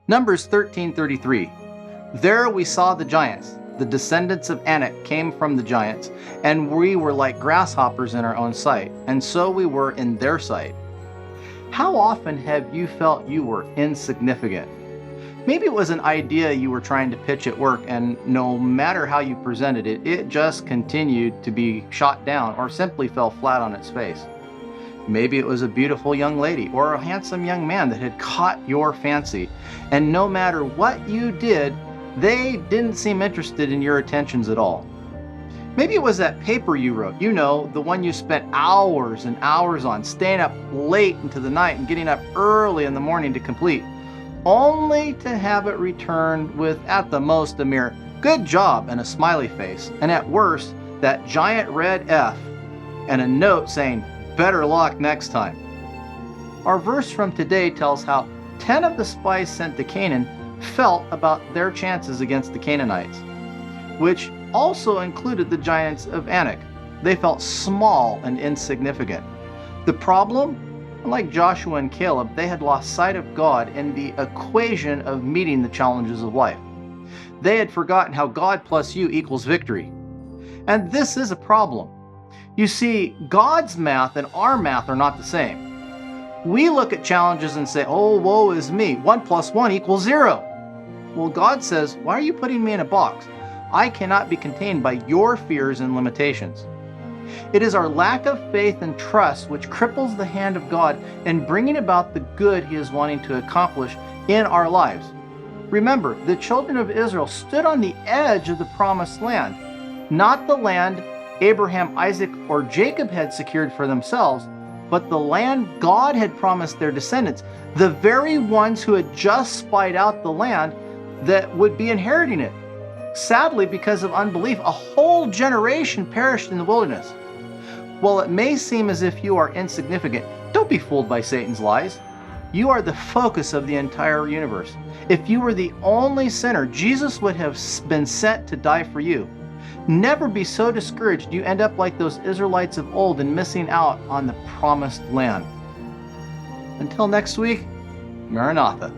Numbers 13:33. There we saw the giants. The descendants of Anak came from the giants, and we were like grasshoppers in our own sight, and so we were in their sight. How often have you felt you were insignificant? Maybe it was an idea you were trying to pitch at work, and no matter how you presented it, it just continued to be shot down or simply fell flat on its face. Maybe it was a beautiful young lady or a handsome young man that had caught your fancy, and no matter what you did, they didn't seem interested in your attentions at all. Maybe it was that paper you wrote, the one you spent hours and hours on, staying up late into the night and getting up early in the morning to complete, only to have it returned with, at the most, a mere "good job" and a smiley face, and at worst, that giant red F and a note saying, "Better luck next time." Our verse from today tells how 10 of the spies sent to Canaan felt about their chances against the Canaanites, which also included the giants of Anak. They felt small and insignificant. The problem? Like Joshua and Caleb, they had lost sight of God in the equation of meeting the challenges of life. They had forgotten how God plus you equals victory. And this is a problem. You see, God's math and our math are not the same. We look at challenges and say, "Oh, woe is me. 1 plus 1 equals 0. Well, God says, "Why are you putting me in a box? I cannot be contained by your fears and limitations." It is our lack of faith and trust which cripples the hand of God in bringing about the good He is wanting to accomplish in our lives. Remember, the children of Israel stood on the edge of the promised land, not the land Abraham, Isaac, or Jacob had secured for themselves, but the land God had promised their descendants, the very ones who had just spied out the land that would be inheriting it. Sadly, because of unbelief, a whole generation perished in the wilderness. While it may seem as if you are insignificant, don't be fooled by Satan's lies. You are the focus of the entire universe. If you were the only sinner, Jesus would have been sent to die for you. Never be so discouraged you end up like those Israelites of old and missing out on the promised land. Until next week, Maranatha.